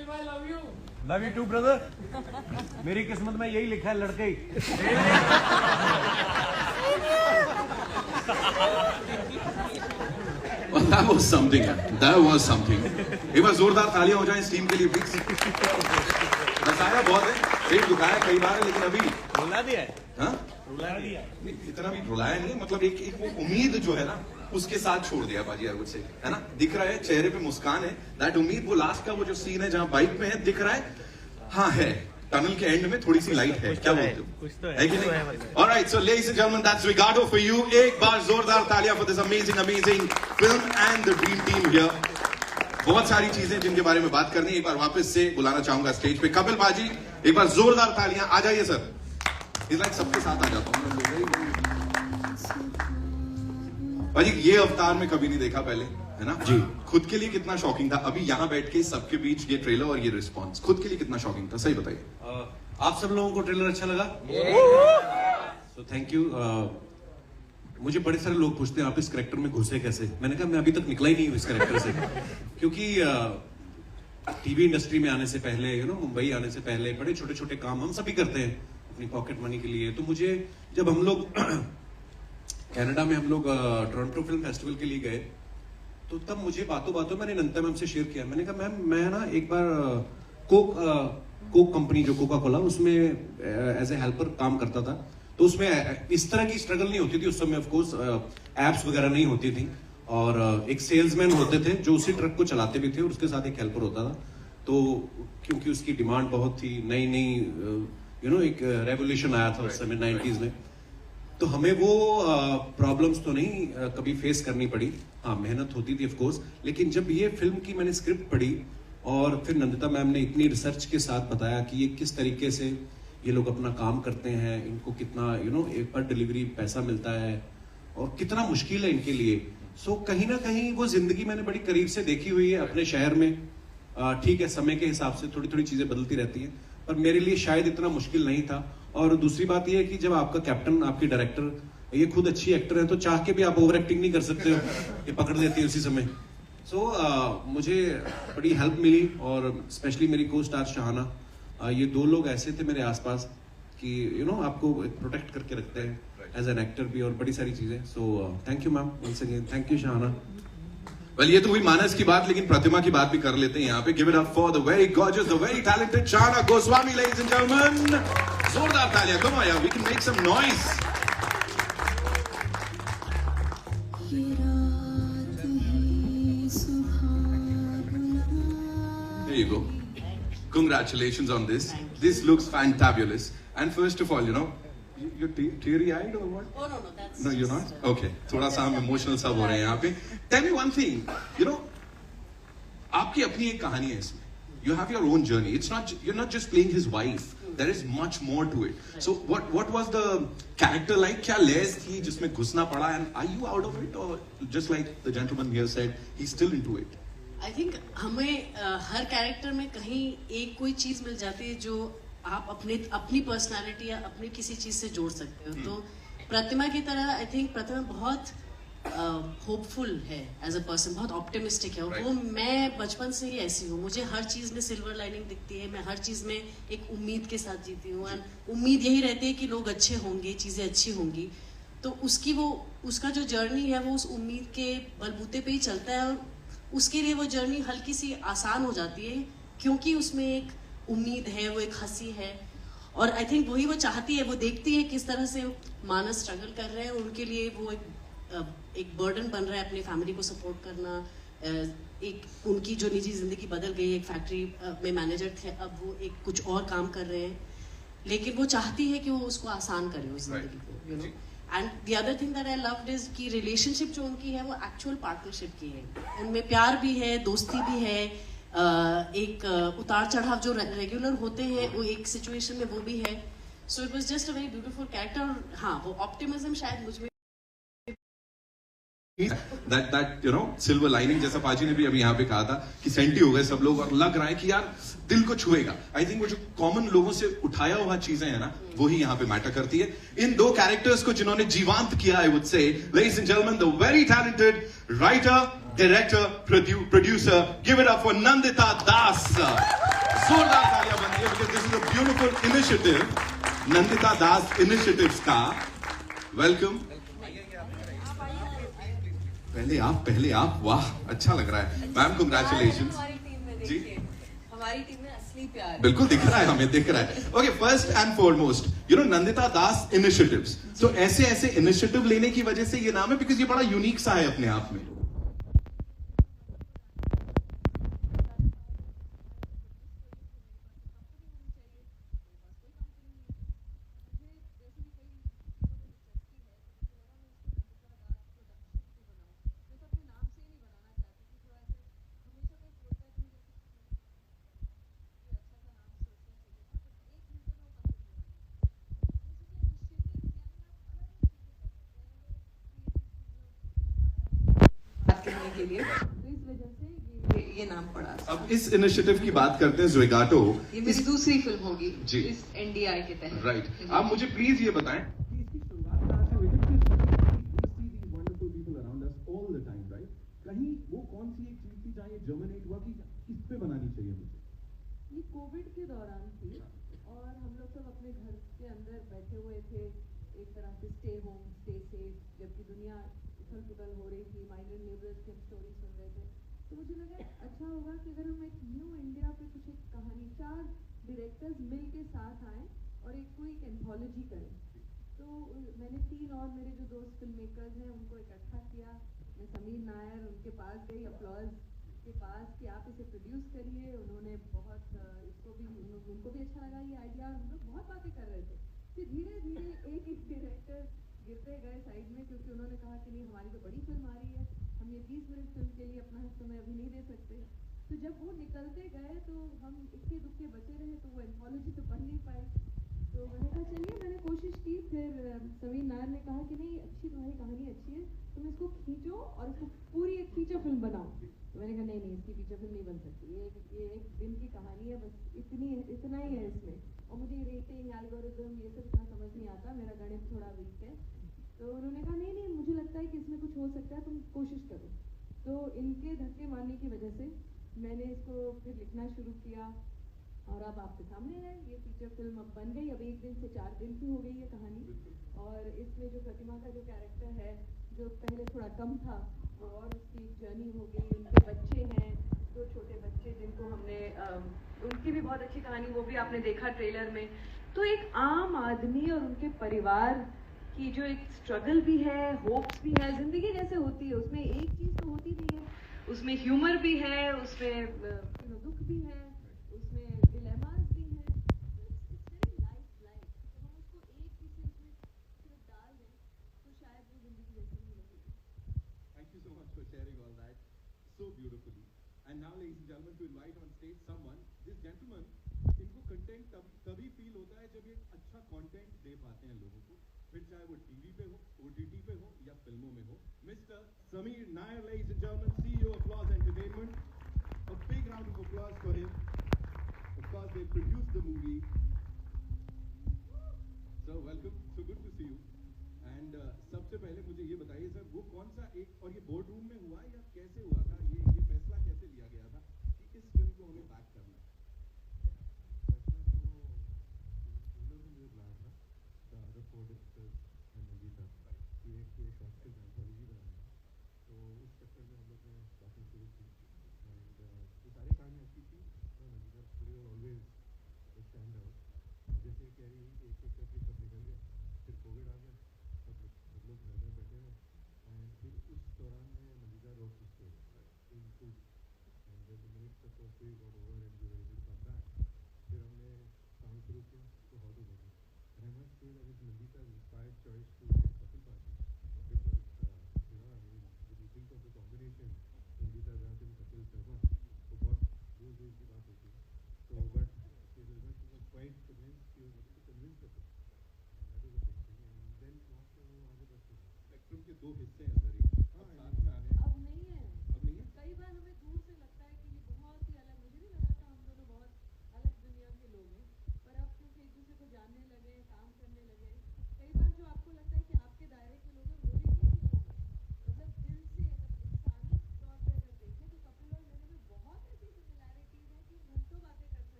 Love you to brother. मेरी किस्मत में यही लिखा है, लड़के ही। Well, that was something. That was something. एक बार जोरदार तालियां हो जाएं इस टीम के लिए प्लीज। हंसाया बहुत है, पेट दुखाया कई बार है, लेकिन अभी रुला दिया है। हाँ? रुला दिया इतना भी रुलाया नहीं, मतलब एक वो उम्मीद जो है ना उसके साथ छोड़ दिया बाजी आई वुड से, है ना? दिख रहा है चेहरे पे मुस्कान है, दैट उम्मीद। वो लास्ट का वो जो सीन है जहां बाइक में है, दिख रहा है, हाँ है, टनल के एंड में थोड़ी सी लाइट है, क्या बोलते हो? कुछ तो है कि नहीं? Alright, so ladies and gentlemen, that's Ricardo for you. एक बार जोरदार तालियां for this amazing film and the dream team here. बहुत सारी चीजें जिनके बारे में बात करनी है, एक बार वापस से बुलाना चाहूंगा स्टेज पे कपिल बाजी। एक बार जोरदार तालियां, आ जाइए सर। इस लाइक सबके साथ आ जाता हूँ बाजी। ये अवतार में कभी नहीं देखा पहले, है ना जी? खुद के लिए कितना शॉकिंग था अभी यहाँ बैठ के सबके बीच ये ट्रेलर और ये रिस्पॉन्स, खुद के लिए कितना शॉकिंग था, सही बताइए। आप सब लोगों को ट्रेलर अच्छा लगा? तो थैंक यू। मुझे बड़े सारे लोग पूछते हैं आप इस कैरेक्टर में घुसे कैसे। मैंने कहा मैं अभी तक निकला ही नहीं हूँ इस कैरेक्टर से, क्योंकि टीवी इंडस्ट्री में आने से पहले, मुंबई आने से पहले बड़े छोटे छोटे काम हम सभी करते हैं अपनी पॉकेट मनी के लिए। तो मुझे जब हम लोग कनाडा में हम लोग टोरंटो फिल्म फेस्टिवल के लिए गए, तो तब मुझे बातों बातों मैंने नंता मैम से शेयर किया। मैंने कहा मैम मैं ना एक बार कोक कंपनी जो कोका कोला, उसमें एज ए हेल्पर काम करता था। तो उसमें इस तरह की स्ट्रगल नहीं होती थी उस समय, ऑफ कोर्स एप्स वगैरह नहीं होती थी, और एक सेल्समैन होते थे जो उसी ट्रक को चलाते भी थे और उसके साथ एक हेल्पर होता था। तो क्योंकि उसकी डिमांड बहुत थी, नई एक रेवोल्यूशन आया था उस समय 90s में, तो हमें वो प्रॉब्लम्स तो नहीं कभी फेस करनी पड़ी। हाँ, मेहनत होती थी ऑफ कोर्स, लेकिन जब ये फिल्म की मैंने स्क्रिप्ट पढ़ी और फिर नंदिता मैम ने इतनी रिसर्च के साथ बताया कि ये किस तरीके से ये लोग अपना काम करते हैं, इनको कितना एक पर डिलीवरी पैसा मिलता है और कितना मुश्किल है इनके लिए। सो कहीं ना कहीं वो जिंदगी मैंने बड़ी करीब से देखी हुई है अपने शहर में। ठीक है, समय के हिसाब से थोड़ी थोड़ी चीजें बदलती रहती हैं, पर मेरे लिए शायद इतना मुश्किल नहीं था। और दूसरी बात यह है कि जब आपका कैप्टन, आपकी डायरेक्टर, ये खुद अच्छी एक्टर है, तो चाह के भी आप ओवर एक्टिंग नहीं कर सकते हो, ये पकड़ देती है उसी समय। सो मुझे बड़ी हेल्प मिली, और स्पेशली मेरी को स्टार शाहाना, ये दो लोग ऐसे थे मेरे आसपास कि आपको प्रोटेक्ट करके रखते हैं एज एन एक्टर भी, और बड़ी सारी चीजें। So thank you ma'am, once again thank you Shahana. Well, ये तो हुई मानस की बात, लेकिन प्रतिमा की बात भी कर लेते हैं यहाँ पे। Give it up for the very gorgeous, the very talented Shahana Goswami, ladies and gentleman. जोरदार तालियां, कम ऑन यार, we can make some noise. There you go. Congratulations on this. This looks fantabulous. And first of all, you're teary-eyed or what? Oh, no, that's... No, you're not? Okay. थोड़ा सा हम emotional सब हो रहे हैं यहाँ पे। Tell me one thing, आपकी अपनी एक कहानी है इसमें. You have your own journey. You're not just playing his wife. There is much more to it. So what was the character like? क्या लेस थी जिसमें घुसना पड़ा? And are you out of it, or just like the gentleman here said, he's still into it? I think हमें हर character में कहीं एक कोई चीज मिल जाती है जो आप अपनी पर्सनालिटी या अपनी किसी चीज से जोड़ सकते हो। तो प्रतिमा की तरह आई थिंक प्रतिमा बहुत होपफुल है एज अ पर्सन, बहुत ऑप्टिमिस्टिक है, और वो मैं बचपन से ही ऐसी हूँ। मुझे हर चीज में सिल्वर लाइनिंग दिखती है, मैं हर चीज में एक उम्मीद के साथ जीती हूँ, एंड उम्मीद यही रहती है कि लोग अच्छे होंगे, चीजें अच्छी होंगी। तो उसका जो जर्नी है वो उस उम्मीद के बलबूते पे ही चलता है, और उसके लिए वो जर्नी हल्की सी आसान हो जाती है क्योंकि उसमें एक उम्मीद है, वो एक हंसी है। और आई थिंक वही वो चाहती है, वो देखती है किस तरह से मानस स्ट्रगल कर रहे हैं, उनके लिए वो एक बर्डन बन रहा है अपनी फैमिली को सपोर्ट करना। एक उनकी जो निजी जिंदगी बदल गई, एक फैक्ट्री में मैनेजर थे, अब वो एक कुछ और काम कर रहे हैं, लेकिन वो चाहती है कि वो उसको आसान करे उस जिंदगी को, and the other thing that I loved is कि रिलेशनशिप जो उनकी है वो एक्चुअल पार्टनरशिप की है। उनमें प्यार भी है, दोस्ती भी है, एक उतार चढ़ाव जो रेगुलर होते हैं वो एक सिचुएशन में वो भी है। So it was just a very beautiful character. हाँ, वो ऑप्टिमिज्म शायद मुझ में that सिल्वर लाइनिंग, जैसा पाजी ने भी अभी यहाँ पे कहा था कि सेंटी हो गए सब लोग, और लग रहा है कि यार दिल को छुएगा। आई थिंक वो जो कॉमन लोगों से उठाया हुआ चीजें है ना, वो ही यहाँ पे मैटर करती है। इन दो कैरेक्टर्स को जिन्होंने जीवांत किया, I would say, ladies and gentleman, the very talented writer director, producer. Give it up for Nandita Das. जोरदार तालियां बनती है because this is a beautiful initiative. Nandita Das Initiatives का वेलकम. पहले आप वाह अच्छा लग रहा है मैम. कंग्रेचुलेशंस जी. हमारी टीम में असली प्यार बिल्कुल दिख रहा है, हमें दिख रहा है. Okay, first and foremost Nandita Das initiatives. तो ऐसे इनिशिएटिव लेने की वजह से ये नाम है बिकॉज ये बड़ा यूनिक सा है अपने आप में. करने के लिए, तो इस वजह से ये नाम पड़ा. अब इस इनिशिएटिव की बात करते हैं. ज़ोगाटो ये मेरी दूसरी फिल्म होगी जी इस एनडीआई के तहत. राइट. आप मुझे प्लीज ये बताएं कहीं वो कौन सी एक चीज थी जहाँ ये जर्मिनेट हुआ कि इस पे बनानी चाहिए मुझे? ये कोविड के दौरान थी और हम लोग सब अपने घर के अंदर बैठे हुए थे, एक तरह से स्टे होम स्टे सेफ, जबकि दुनिया उथल पुथल हो रही थी. माइग्रेंट लेबरर्स की स्टोरी सुन रहे थे, तो मुझे लगा अच्छा होगा कि अगर हम एक न्यू इंडिया पे कुछ एक कहानी, 4 डायरेक्टर्स मिल के साथ आए और एक कोई एंथोलॉजी करें. तो मैंने 3 और मेरे जो दोस्त फिल्म मेकर्स हैं उनको इकट्ठा किया. मैं समीर नायर उनके पास गई, अपलॉज के पास, कि आप इसे प्रोड्यूस करिए. उन्होंने बहुत इसको भी उनको भी अच्छा लगा ये आइडिया. हम लोग बहुत बातें कर रहे थे. फिर धीरे धीरे एक डायरेक्टर गिरते गए साइड में, क्योंकि उन्होंने कहा कि नहीं हमारी तो बड़ी फिल्म आ रही है, हम ये 20 मिनट फिल्म के लिए अपना समय अभी नहीं दे सकते. तो जब वो निकलते गए तो हम इक्के दुक्के बचे रहे, तो वो एंथोलॉजी तो बन नहीं पाई. तो मैंने कहा चलिए, मैंने कोशिश की. फिर समीर नायर ने कहा कि नहीं अच्छी तुम्हारी कहानी अच्छी है, तुम इसको खींचो और इसको पूरी एक फीचर फिल्म बनाओ. तो मैंने कहा नहीं इसकी फीचर फिल्म नहीं बन सकती, ये एक दिन की कहानी है, बस इतना ही है इसमें. और मुझे रेटिंग एल्गोरिदम ये सब इतना समझ नहीं आता, मेरा गणित थोड़ा वीक है. तो उन्होंने कहा नहीं मुझे लगता है कि इसमें कुछ हो सकता है, तुम कोशिश करो. तो इनके धक्के मारने की वजह से मैंने इसको फिर लिखना शुरू किया और अब आपके सामने है ये फीचर फिल्म. अब बन गई, अब 1 दिन से 4 दिन की हो गई है कहानी. और इसमें जो प्रतिमा का जो कैरेक्टर है, जो पहले थोड़ा कम था, वो और उसकी जर्नी हो गई. उनके बच्चे हैं, 2 छोटे बच्चे जिनको हमने उनकी भी बहुत अच्छी कहानी, वो भी आपने देखा ट्रेलर में. तो एक आम आदमी और उनके परिवार की जो एक स्ट्रगल भी है, होप्स भी है, जिंदगी जैसे होती है उसमें एक चीज तो होती नहीं है, उसमें ह्यूमर भी है, उसमें दुख भी है, उसमें डिलेमास भी है. It's very life. तो हम उसको एक किसी उसमें सिर्फ डाल दें तो शायद वो जिंदगी जैसी नहीं लगेगी. Thank you so much for sharing all that so beautifully. And now, ladies and gentlemen, to invite on stage someone, this gentleman, इनको कंटेंट तभी फील होता है जब ये अच्छा कंटेंट दे पाते हैं लोगों को, फिर चाहे वो टीवी पे हो, ओटीटी पे हो या फिल्मों में हो. Mister Sameer Nair, ladies and gentlemen, CEO of Applause Entertainment. A big round of applause for him. Of course, they produced the movie. So welcome, so good to see you. And सबसे पहले मुझे ये बताइए सर, वो कौन सा एक, और ये बोर्ड रूम में हुआ या कैसे हुआ था, ये फैसला कैसे लिया गया था कि इस फिल्म को हमें बैक करना है? स्पेक्ट्रम के 2 हिस्से हैं सर, अब साथ में आ गए. अब नहीं है. कई बार हमें दूर से लगता है कि ये बहुत ही अलग, मुझे भी लगा था हम दोनों बहुत अलग दुनिया के लोग हैं, पर अब क्योंकि एक दूसरे को जानने लगे, काम करने लगे, कई बार जो आपको लगता है कि आपके दायरे के लोग हैं, वो भी नहीं लोग हैं. मतलब दिल से इंसानी तौर पे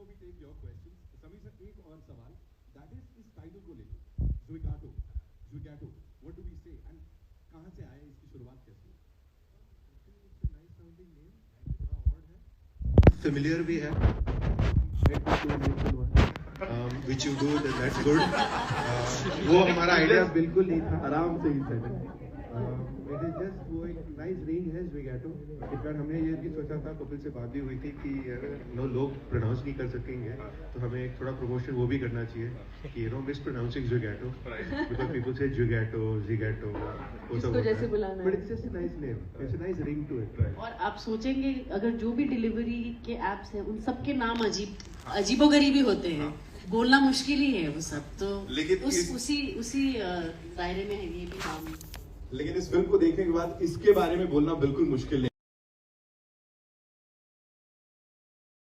before we take your questions, Sameer sir एक और सवाल, दैट इज इस टाइटल को लेकर Zwigato, what do we say and कहां से आया, इसकी शुरुआत कैसे हुई? नाइस साउंडिंग नेम, थोड़ा ऑड है, familiar भी है, which you do, that's good. वो हमारा आइडिया बिल्कुल नहीं था, आराम से ही था। It is just वो एक नाइस रेंज है ज़ुइगाटो। एक बार हमने ये भी सोचा था, कपिल से बात भी हुई थी कि नो लोग प्रोनाउंस नहीं कर सकेंगे, तो हमें एक थोड़ा प्रमोशन वो भी करना चाहिए कि mispronouncing Zwigato, because people say Zwigato, Zigato, वो सब जैसे बुलाना है। But it's just a nice name, it's a nice ring to it. और आप सोचेंगे अगर जो भी डिलीवरी के एप्स हैं उन सबके नाम अजीबोगरीबी होते हैं, बोलना मुश्किल ही है वो सब, तो लेकिन उसी दायरे में है ये भी नाम। लेकिन इस फिल्म को देखने के बाद इसके बारे में बोलना बिल्कुल मुश्किल नहीं।